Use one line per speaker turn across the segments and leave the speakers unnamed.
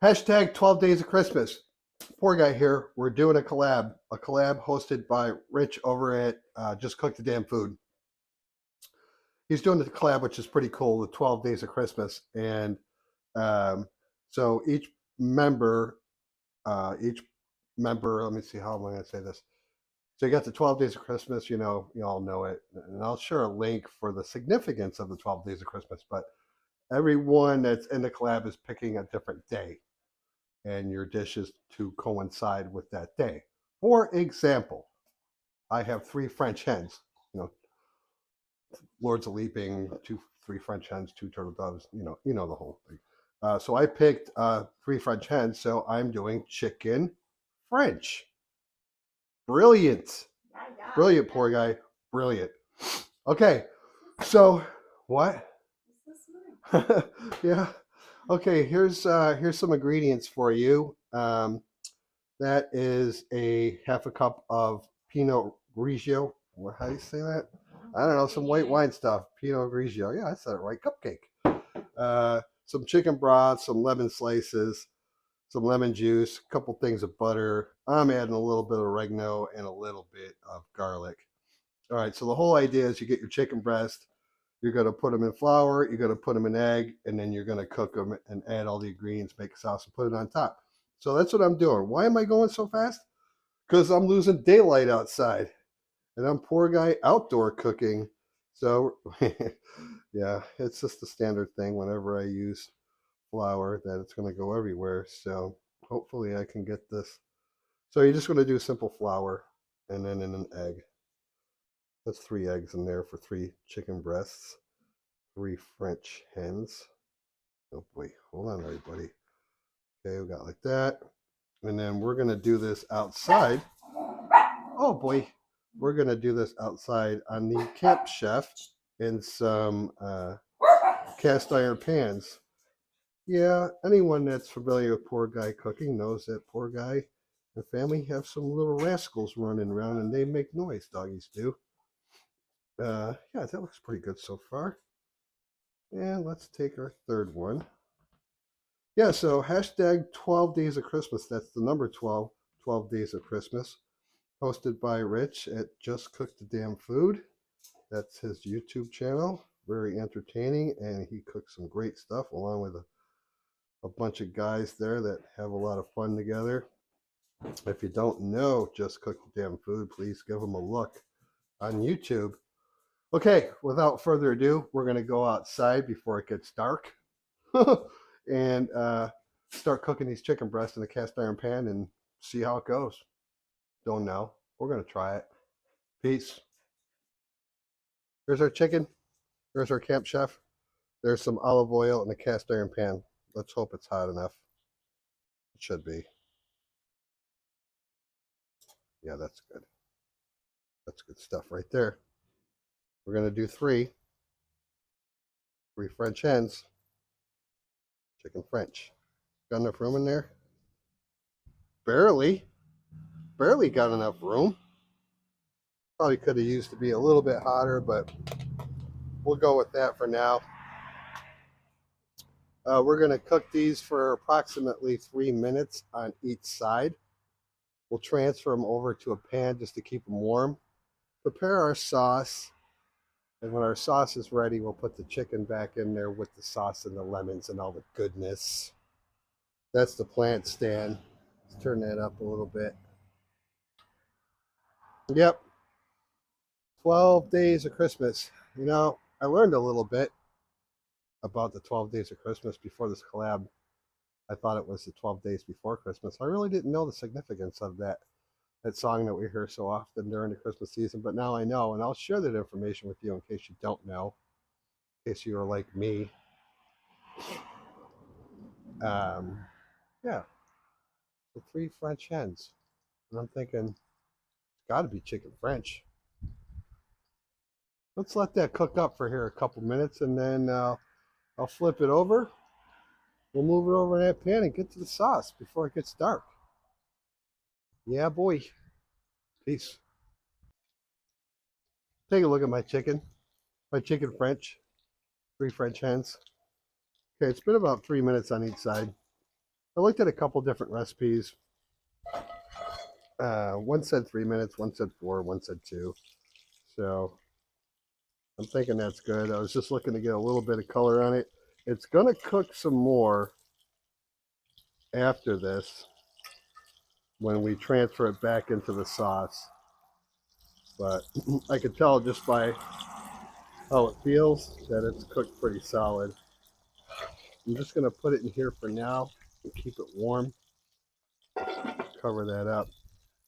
Hashtag 12 Days of Christmas. Poor guy here. We're doing a collab hosted by Rich over at Just Cook the Damn Food. He's doing the collab, which is pretty cool, the 12 Days of Christmas. And so member, each member, let me see, how am I going to say this? So you got the 12 Days of Christmas, you all know it. And I'll share a link for the significance of the 12 Days of Christmas. But everyone that's in the collab is picking a different day, and your dishes to coincide with that day. For example, I have 3 French hens, Lords of Leaping, 3 French hens, 2 turtle doves, the whole thing. So I picked 3 French hens, so I'm doing chicken French. Brilliant. Brilliant, poor guy. Brilliant. Okay, so what? Yeah. Okay, here's some ingredients for you. That is a half a cup of Pinot Grigio. How do you say that? I don't know, some white wine stuff. Pinot Grigio. Yeah, I said it right. Cupcake. Some chicken broth, some lemon slices, some lemon juice, a couple things of butter. I'm adding a little bit of oregano and a little bit of garlic. All right, so the whole idea is you get your chicken breast, you're going to put them in flour, you're going to put them in egg, and then you're going to cook them and add all the ingredients, make a sauce, and put it on top. So that's what I'm doing. Why am I going so fast? Because I'm losing daylight outside, and I'm poor guy outdoor cooking. So yeah, it's just a standard thing whenever I use flour that it's going to go everywhere. So hopefully I can get this. So you're just going to do simple flour and then in an egg. That's 3 eggs in there for 3 chicken breasts, 3 French hens. Oh boy, hold on everybody. Okay, we got like that. And then we're going to do this outside. Oh boy, we're going to do this outside on the Camp Chef in some cast iron pans. Yeah, anyone that's familiar with Poor Guy cooking knows that Poor Guy and family have some little rascals running around and they make noise, doggies do. Yeah, that looks pretty good so far. And let's take our third one. Yeah, so hashtag 12 Days of Christmas. That's the number 12, 12 Days of Christmas. Hosted by Rich at Just Cook the Damn Food. That's his YouTube channel. Very entertaining, and he cooks some great stuff along with a bunch of guys there that have a lot of fun together. If you don't know Just Cook the Damn Food, please give them a look on YouTube. Okay, without further ado, we're going to go outside before it gets dark and start cooking these chicken breasts in a cast iron pan and see how it goes. Don't know. We're going to try it. Peace. Here's our chicken. Here's our Camp Chef. There's some olive oil in a cast iron pan. Let's hope it's hot enough. It should be. Yeah, that's good. That's good stuff right there. We're going to do 3 French hens. Chicken French. Got enough room in there? Barely got enough room. Probably could have used to be a little bit hotter, but we'll go with that for now. We're going to cook these for approximately 3 minutes on each side. We'll transfer them over to a pan just to keep them warm. Prepare our sauce, and when our sauce is ready, we'll put the chicken back in there with the sauce and the lemons and all the goodness. That's the plant stand. Let's turn that up a little bit. Yep. 12 Days of Christmas. I learned a little bit about the 12 Days of Christmas before this collab. I thought it was the 12 Days Before Christmas. I really didn't know the significance of that song that we hear so often during the Christmas season, but now I know, and I'll share that information with you in case you don't know, in case you are like me. Yeah, the 3 French hens. And I'm thinking, it's got to be chicken French. Let's let that cook up for here a couple minutes, and then I'll flip it over. We'll move it over in that pan and get to the sauce before it gets dark. Yeah, boy. Peace. Take a look at my chicken French. 3 French hens. Okay, it's been about 3 minutes on each side. I looked at a couple different recipes. One said 3 minutes, one said 4, one said 2. So I'm thinking that's good. I was just looking to get a little bit of color on it. It's going to cook some more after this when we transfer it back into the sauce. But I could tell just by how it feels that it's cooked pretty solid. I'm just going to put it in here for now and keep it warm. Cover that up.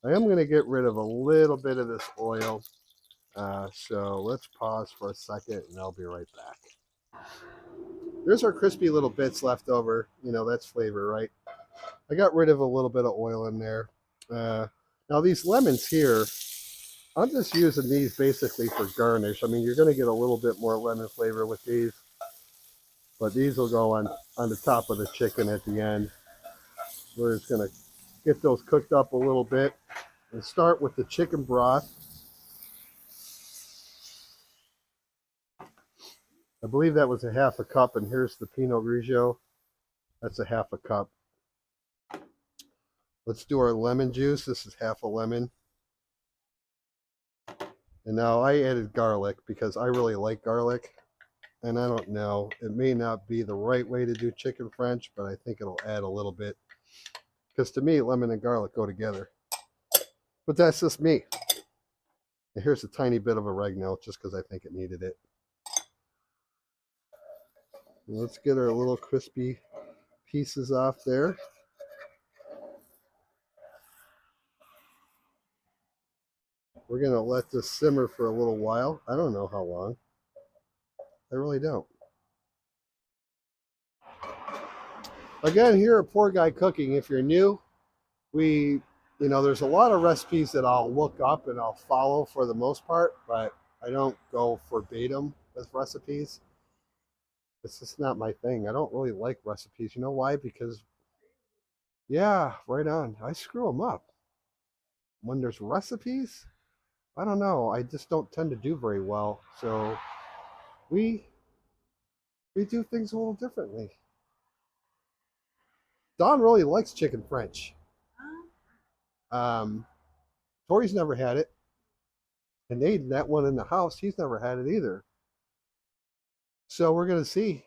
I am going to get rid of a little bit of this oil. So let's pause for a second and I'll be right back. There's our crispy little bits left over. You know, that's flavor, right? I got rid of a little bit of oil in there. Now these lemons here, I'm just using these basically for garnish. I mean, you're going to get a little bit more lemon flavor with these, but these will go on the top of the chicken at the end. We're just going to get those cooked up a little bit and start with the chicken broth. I believe that was a half a cup, and here's the Pinot Grigio. That's a half a cup. Let's do our lemon juice. This is half a lemon. And now I added garlic because I really like garlic. And I don't know, it may not be the right way to do chicken French, but I think it'll add a little bit. Because to me, lemon and garlic go together. But that's just me. And here's a tiny bit of oregano just because I think it needed it. And let's get our little crispy pieces off there. We're going to let this simmer for a little while. I don't know how long. I really don't. Again, here at Poor Guy Cooking, if you're new, there's a lot of recipes that I'll look up and I'll follow for the most part, but I don't go verbatim with recipes. It's just not my thing. I don't really like recipes. You know why? Because, yeah, right on. I screw them up. When there's recipes, I don't know. I just don't tend to do very well. So we do things a little differently. Don really likes chicken French. Tori's never had it. And Aiden, that one in the house, he's never had it either. So we're going to see.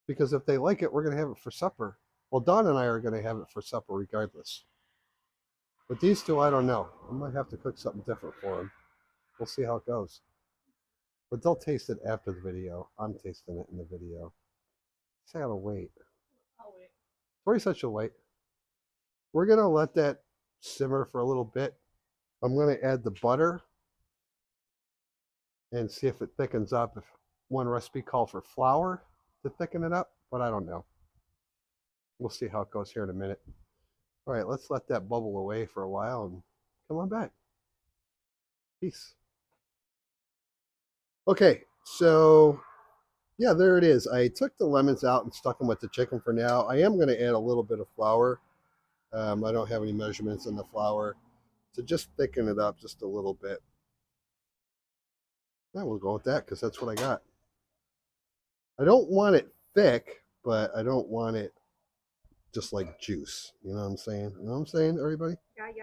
Because if they like it, we're going to have it for supper. Well, Don and I are going to have it for supper regardless. But these two, I don't know. I might have to cook something different for them. We'll see how it goes. But they'll taste it after the video. I'm tasting it in the video. So I gotta wait. I'll wait. Tori said she'll wait. We're going to let that simmer for a little bit. I'm going to add the butter and see if it thickens up. If one recipe called for flour to thicken it up, but I don't know. We'll see how it goes here in a minute. All right, let's let that bubble away for a while and come on back. Peace. Okay, so yeah, there it is. I took the lemons out and stuck them with the chicken for now. I am going to add a little bit of flour. I don't have any measurements in the flour to just thicken it up just a little bit. Yeah, we'll go with that because that's what I got. I don't want it thick, but I don't want it just like juice. You know what I'm saying? You know what I'm saying, everybody?
Yeah. You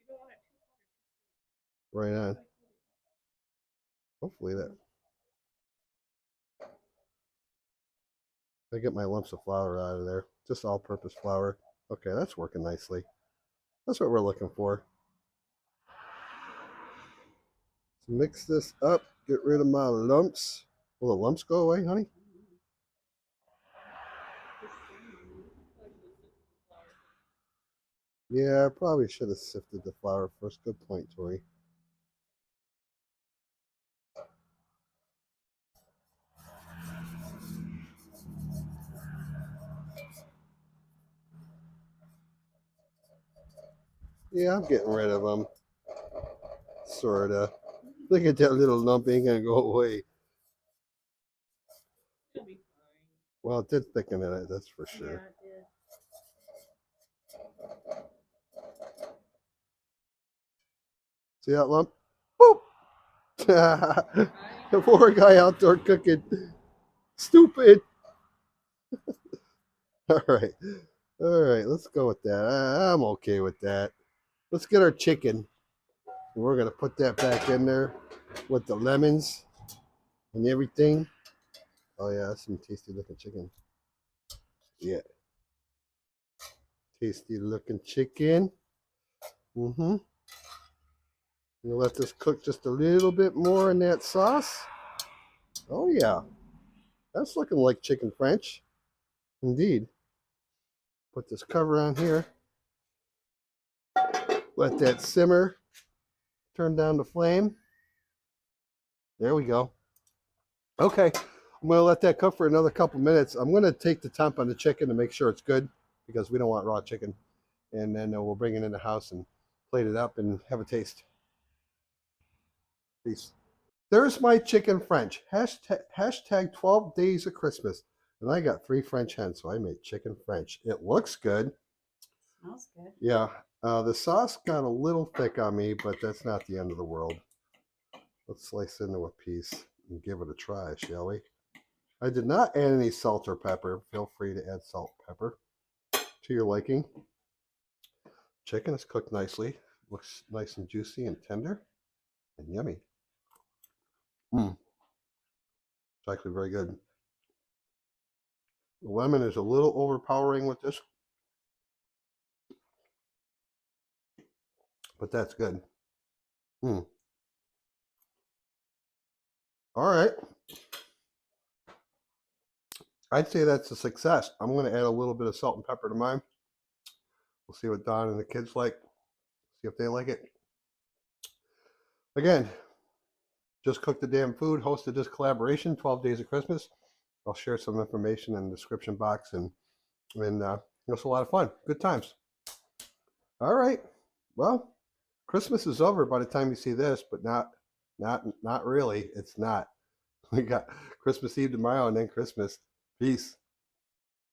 don't want it
right on. Hopefully that. I get my lumps of flour out of there. Just all-purpose flour. Okay, that's working nicely. That's what we're looking for. So mix this up. Get rid of my lumps. Will the lumps go away, honey? Yeah, I probably should have sifted the flour first. Good point, Tori. Yeah, I'm getting rid of them. Sorta. Look at that little lump, ain't gonna go away.
It'll be fine.
Well, it did thicken it, that's for sure.
Yeah, it did.
See that lump? Boop! The poor guy outdoor cooking. Stupid. All right. All right, let's go with that. I'm okay with that. Let's get our chicken. We're gonna put that back in there with the lemons and everything. Oh yeah, that's some tasty looking chicken. Yeah, tasty looking chicken. Mm-hmm. We'll let this cook just a little bit more in that sauce. Oh yeah, that's looking like chicken French. Indeed. Put this cover on here. Let that simmer. Turn down the flame. There we go. Okay, I'm going to let that cook for another couple minutes. I'm going to take the temp on the chicken to make sure it's good because we don't want raw chicken. And then we'll bring it in the house and plate it up and have a taste. Peace. There's my chicken French. Hashtag 12 days of Christmas. And I got 3 French hens, so I made chicken French. It looks good.
Smells good.
Yeah, the sauce got a little thick on me, but that's not the end of the world. Let's slice into a piece and give it a try, shall we? I did not add any salt or pepper. Feel free to add salt and pepper to your liking. Chicken is cooked nicely. Looks nice and juicy and tender and yummy. It's actually very good. The lemon is a little overpowering with this, but that's good. All right. I'd say that's a success. I'm going to add a little bit of salt and pepper to mine. We'll see what Don and the kids like. See if they like it. Again, just cooked the damn food, hosted this collaboration, 12 Days of Christmas. I'll share some information in the description box, and it was a lot of fun. Good times. All right. Well, Christmas is over by the time you see this, but not really. It's not. We got Christmas Eve tomorrow and then Christmas. Peace.